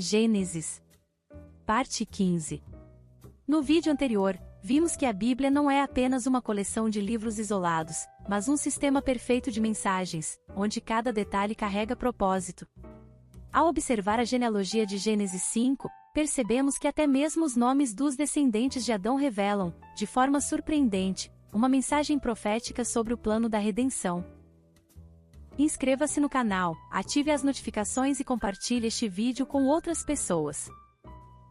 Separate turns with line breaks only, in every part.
Gênesis. Parte 15. No vídeo anterior, vimos que a Bíblia não é apenas uma coleção de livros isolados, mas um sistema perfeito de mensagens, onde cada detalhe carrega propósito. Ao observar a genealogia de Gênesis 5, percebemos que até mesmo os nomes dos descendentes de Adão revelam, de forma surpreendente, uma mensagem profética sobre o plano da redenção. Inscreva-se no canal, ative as notificações e compartilhe este vídeo com outras pessoas.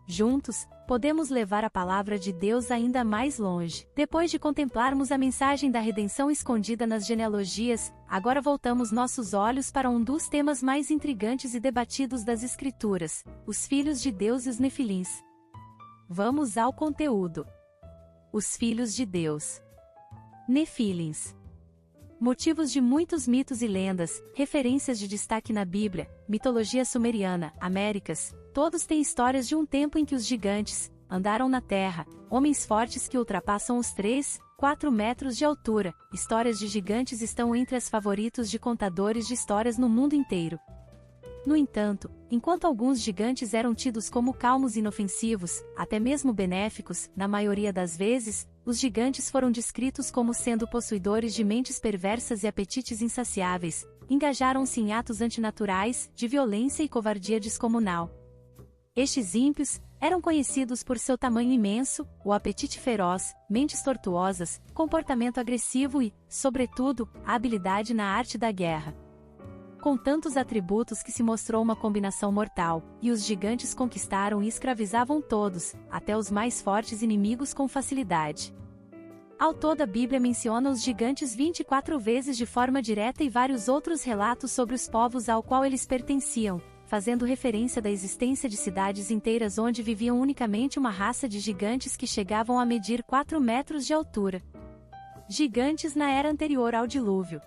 Juntos, podemos levar a palavra de Deus ainda mais longe. Depois de contemplarmos a mensagem da redenção escondida nas genealogias, agora voltamos nossos olhos para um dos temas mais intrigantes e debatidos das Escrituras: os filhos de Deus e os Nefilins. Vamos ao conteúdo. Os filhos de Deus. Nefilins. Motivos de muitos mitos e lendas, referências de destaque na Bíblia, mitologia sumeriana, Américas, todos têm histórias de um tempo em que os gigantes andaram na Terra, homens fortes que ultrapassam os 3, 4 metros de altura. Histórias de gigantes estão entre as favoritos de contadores de histórias no mundo inteiro. No entanto, enquanto alguns gigantes eram tidos como calmos e inofensivos, até mesmo benéficos, na maioria das vezes, os gigantes foram descritos como sendo possuidores de mentes perversas e apetites insaciáveis, engajaram-se em atos antinaturais, de violência e covardia descomunal. Estes ímpios eram conhecidos por seu tamanho imenso, o apetite feroz, mentes tortuosas, comportamento agressivo e, sobretudo, a habilidade na arte da guerra. Com tantos atributos que se mostrou uma combinação mortal, e os gigantes conquistaram e escravizavam todos, até os mais fortes inimigos com facilidade. Ao todo, a Bíblia menciona os gigantes 24 vezes de forma direta e vários outros relatos sobre os povos ao qual eles pertenciam, fazendo referência da existência de cidades inteiras onde viviam unicamente uma raça de gigantes que chegavam a medir 4 metros de altura. Gigantes na era anterior ao dilúvio.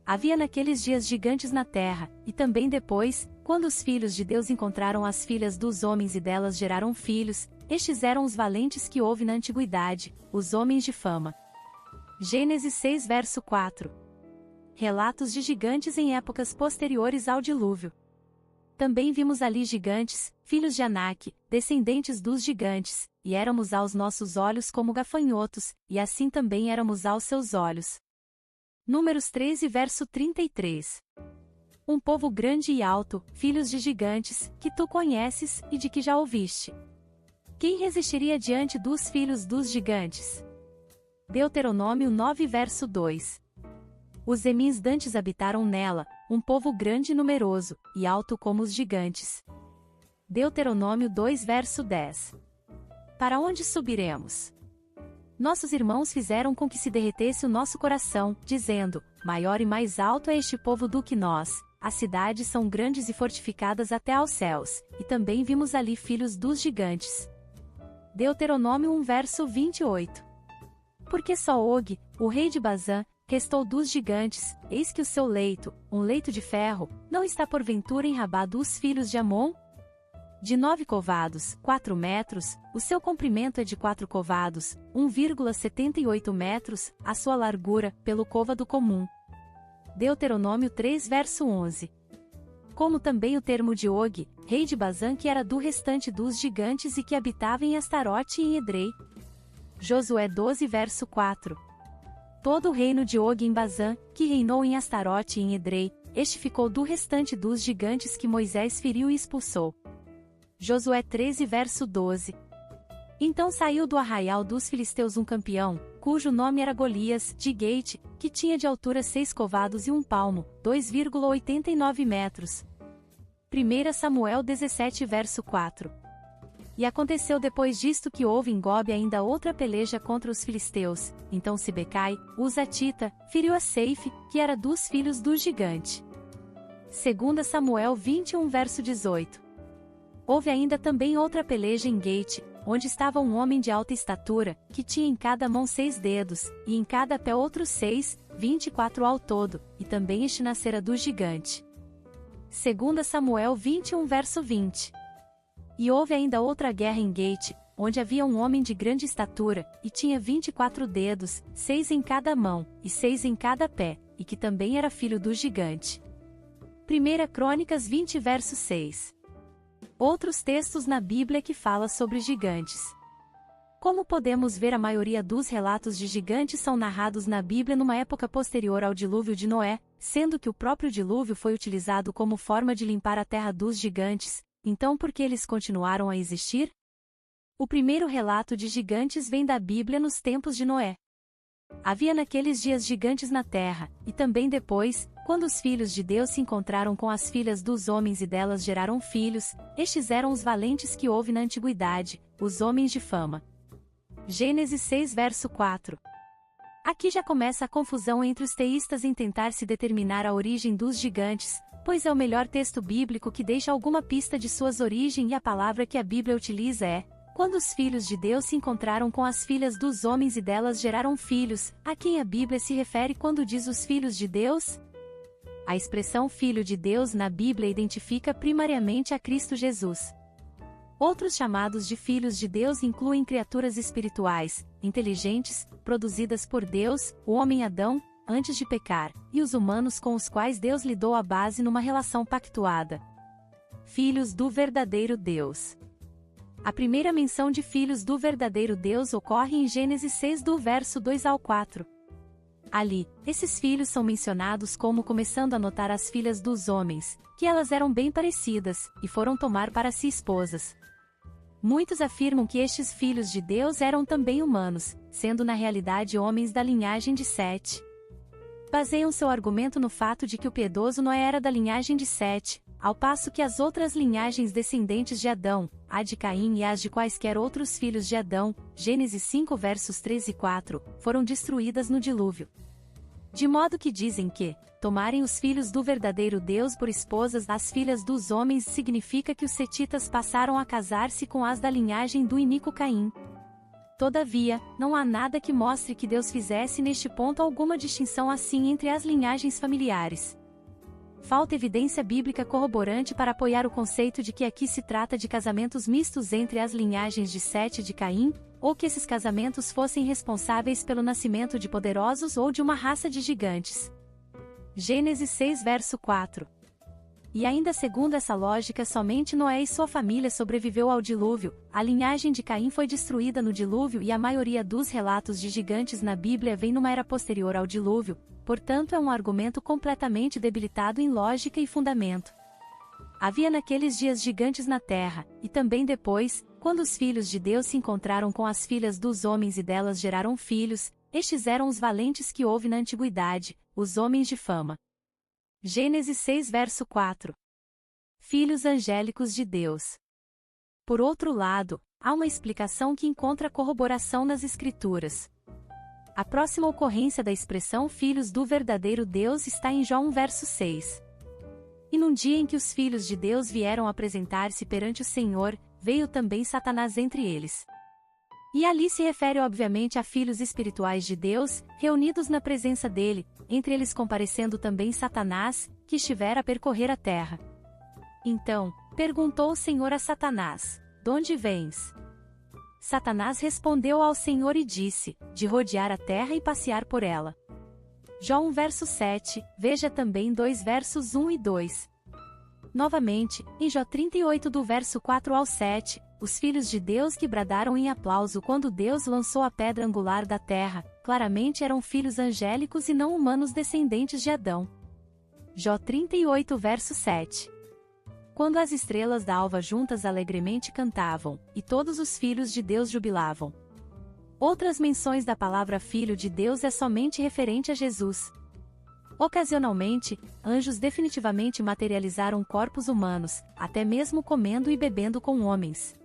Havia naqueles dias gigantes na terra, e também depois, quando os filhos de Deus encontraram as filhas dos homens e delas geraram filhos, estes eram os valentes que houve na antiguidade, os homens de fama. Gênesis 6 verso 4. Relatos de gigantes em épocas posteriores ao dilúvio. Também vimos ali gigantes, filhos de Anak, descendentes dos gigantes, e éramos aos nossos olhos como gafanhotos, e assim também éramos aos seus olhos. Números 13 verso 33. Um povo grande e alto, filhos de gigantes, que tu conheces, e de que já ouviste. Quem resistiria diante dos filhos dos gigantes? Deuteronômio 9 verso 2. Os Emins dantes habitaram nela, um povo grande e numeroso, e alto como os gigantes. Deuteronômio 2 verso 10. Para onde subiremos? Nossos irmãos fizeram com que se derretesse o nosso coração, dizendo: maior e mais alto é este povo do que nós, as cidades são grandes e fortificadas até aos céus, e também vimos ali filhos dos gigantes. Deuteronômio 1 verso 28. Porque só Og, o rei de Bazã, restou dos gigantes, eis que o seu leito, um leito de ferro, não está porventura em Rabá dos filhos de Amon? De 9 covados, 4 metros, o seu comprimento é de 4 covados, 1,78 metros, a sua largura, pelo côvado comum. Deuteronômio 3 verso 11. Como também o termo de Og, rei de Bazã, que era do restante dos gigantes e que habitava em Astarote e em Edrei. Josué 12 verso 4. Todo o reino de Og em Bazã, que reinou em Astarote e em Edrei, este ficou do restante dos gigantes que Moisés feriu e expulsou. Josué 13 verso 12. Então saiu do arraial dos filisteus um campeão, cujo nome era Golias, de Gate, que tinha de altura 6 covados e 1 palmo, 2,89 metros. 1 Samuel 17 verso 4. E aconteceu depois disto que houve em Gobe ainda outra peleja contra os filisteus, então Sibecai, o Zatita, feriu a Seife, que era dos filhos do gigante. 2 Samuel 21 verso 18. Houve ainda também outra peleja em Gate, onde estava um homem de alta estatura, que tinha em cada mão 6 dedos, e em cada pé outros 6, 24 ao todo, e também este nascera do gigante. 2 Samuel 21 verso 20. E houve ainda outra guerra em Gate, onde havia um homem de grande estatura, e tinha 24 dedos, 6 em cada mão, e 6 em cada pé, e que também era filho do gigante. 1 Crônicas 20 verso 6. Outros textos na Bíblia que falam sobre gigantes. Como podemos ver, a maioria dos relatos de gigantes são narrados na Bíblia numa época posterior ao dilúvio de Noé, sendo que o próprio dilúvio foi utilizado como forma de limpar a terra dos gigantes. Então, por que eles continuaram a existir? O primeiro relato de gigantes vem da Bíblia nos tempos de Noé. Havia naqueles dias gigantes na terra, e também depois, quando os filhos de Deus se encontraram com as filhas dos homens e delas geraram filhos, estes eram os valentes que houve na antiguidade, os homens de fama. Gênesis 6 verso 4. Aqui já começa a confusão entre os teístas em tentar se determinar a origem dos gigantes, pois é o melhor texto bíblico que deixa alguma pista de suas origens, e a palavra que a Bíblia utiliza é: quando os filhos de Deus se encontraram com as filhas dos homens e delas geraram filhos. A quem a Bíblia se refere quando diz os filhos de Deus? A expressão filho de Deus na Bíblia identifica primariamente a Cristo Jesus. Outros chamados de filhos de Deus incluem criaturas espirituais, inteligentes, produzidas por Deus, o homem Adão, antes de pecar, e os humanos com os quais Deus lidou a base numa relação pactuada. Filhos do verdadeiro Deus. A primeira menção de filhos do verdadeiro Deus ocorre em Gênesis 6 do verso 2 ao 4. Ali, esses filhos são mencionados como começando a notar as filhas dos homens, que elas eram bem parecidas, e foram tomar para si esposas. Muitos afirmam que estes filhos de Deus eram também humanos, sendo na realidade homens da linhagem de Sete. Baseiam seu argumento no fato de que o piedoso Noé era da linhagem de Sete, ao passo que as outras linhagens descendentes de Adão, a de Caim e as de quaisquer outros filhos de Adão, Gênesis 5 versos 3 e 4, foram destruídas no dilúvio. De modo que dizem que tomarem os filhos do verdadeiro Deus por esposas das filhas dos homens significa que os setitas passaram a casar-se com as da linhagem do iníquo Caim. Todavia, não há nada que mostre que Deus fizesse neste ponto alguma distinção assim entre as linhagens familiares. Falta evidência bíblica corroborante para apoiar o conceito de que aqui se trata de casamentos mistos entre as linhagens de Sete e de Caim, ou que esses casamentos fossem responsáveis pelo nascimento de poderosos ou de uma raça de gigantes. Gênesis 6 verso 4. E ainda segundo essa lógica, somente Noé e sua família sobreviveu ao dilúvio, a linhagem de Caim foi destruída no dilúvio e a maioria dos relatos de gigantes na Bíblia vem numa era posterior ao dilúvio, portanto é um argumento completamente debilitado em lógica e fundamento. Havia naqueles dias gigantes na terra, e também depois, quando os filhos de Deus se encontraram com as filhas dos homens e delas geraram filhos, estes eram os valentes que houve na antiguidade, os homens de fama. Gênesis 6 verso 4. Filhos angélicos de Deus. Por outro lado, há uma explicação que encontra corroboração nas Escrituras. A próxima ocorrência da expressão filhos do verdadeiro Deus está em João 1 verso 6. E num dia em que os filhos de Deus vieram apresentar-se perante o Senhor, veio também Satanás entre eles. E ali se refere obviamente a filhos espirituais de Deus, reunidos na presença dele, entre eles comparecendo também Satanás, que estivera a percorrer a terra. Então, perguntou o Senhor a Satanás: "Donde vens?" Satanás respondeu ao Senhor e disse: "De rodear a terra e passear por ela." João 1 verso 7, veja também 2 versos 1 e 2. Novamente, em Jó 38 do verso 4 ao 7, os filhos de Deus que bradaram em aplauso quando Deus lançou a pedra angular da terra, claramente eram filhos angélicos e não humanos descendentes de Adão. Jó 38 verso 7. Quando as estrelas da alva juntas alegremente cantavam, e todos os filhos de Deus jubilavam. Outras menções da palavra filho de Deus é somente referente a Jesus. Ocasionalmente, anjos definitivamente materializaram corpos humanos, até mesmo comendo e bebendo com homens.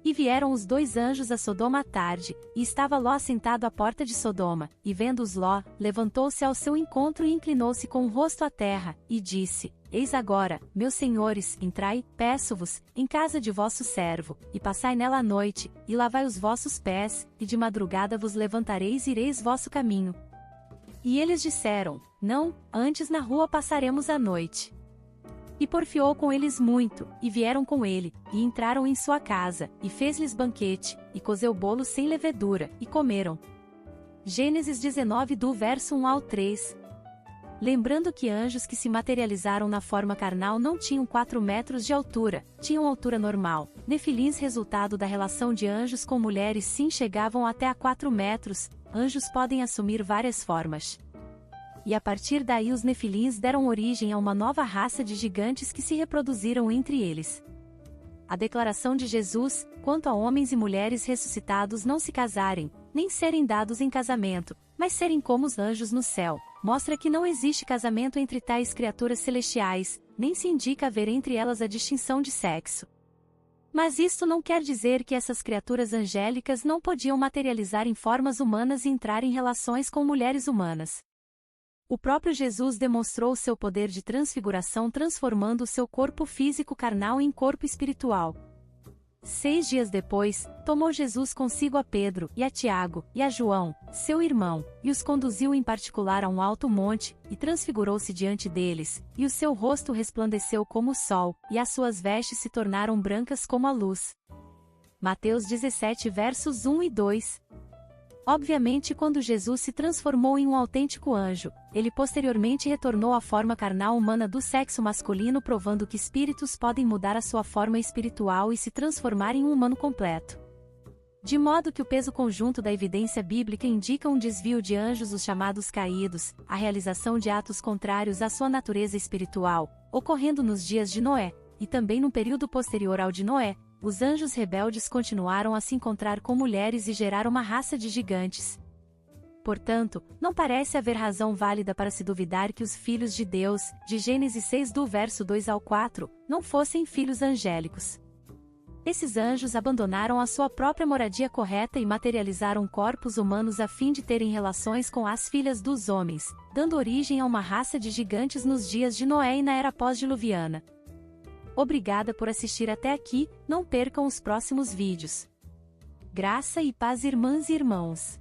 E vieram os 2 anjos a Sodoma à tarde, e estava Ló sentado à porta de Sodoma, e vendo-os Ló, levantou-se ao seu encontro e inclinou-se com o rosto à terra, e disse: "Eis agora, meus senhores, entrai, peço-vos, em casa de vosso servo, e passai nela a noite, e lavai os vossos pés, e de madrugada vos levantareis e ireis vosso caminho." E eles disseram: "Não, antes na rua passaremos a noite." E porfiou com eles muito, e vieram com ele, e entraram em sua casa, e fez-lhes banquete, e cozeu bolos sem levedura, e comeram. Gênesis 19 do verso 1 ao 3. Lembrando que anjos que se materializaram na forma carnal não tinham 4 metros de altura, tinham altura normal. Nefilins, resultado da relação de anjos com mulheres, sim, chegavam até a 4 metros. Anjos podem assumir várias formas. E a partir daí os nefilins deram origem a uma nova raça de gigantes que se reproduziram entre eles. A declaração de Jesus, quanto a homens e mulheres ressuscitados não se casarem, nem serem dados em casamento, mas serem como os anjos no céu, mostra que não existe casamento entre tais criaturas celestiais, nem se indica haver entre elas a distinção de sexo. Mas isto não quer dizer que essas criaturas angélicas não podiam materializar em formas humanas e entrar em relações com mulheres humanas. O próprio Jesus demonstrou seu poder de transfiguração transformando o seu corpo físico carnal em corpo espiritual. 6 dias depois, tomou Jesus consigo a Pedro, e a Tiago, e a João, seu irmão, e os conduziu em particular a um alto monte, e transfigurou-se diante deles, e o seu rosto resplandeceu como o sol, e as suas vestes se tornaram brancas como a luz. Mateus 17 versos 1 e 2. Obviamente, quando Jesus se transformou em um autêntico anjo, ele posteriormente retornou à forma carnal humana do sexo masculino, provando que espíritos podem mudar a sua forma espiritual e se transformar em um humano completo. De modo que o peso conjunto da evidência bíblica indica um desvio de anjos, os chamados caídos, a realização de atos contrários à sua natureza espiritual, ocorrendo nos dias de Noé, e também no período posterior ao de Noé. Os anjos rebeldes continuaram a se encontrar com mulheres e gerar uma raça de gigantes. Portanto, não parece haver razão válida para se duvidar que os filhos de Deus, de Gênesis 6 do verso 2 ao 4, não fossem filhos angélicos. Esses anjos abandonaram a sua própria moradia correta e materializaram corpos humanos a fim de terem relações com as filhas dos homens, dando origem a uma raça de gigantes nos dias de Noé e na era pós-diluviana. Obrigada por assistir até aqui, não percam os próximos vídeos. Graça e paz, irmãs e irmãos.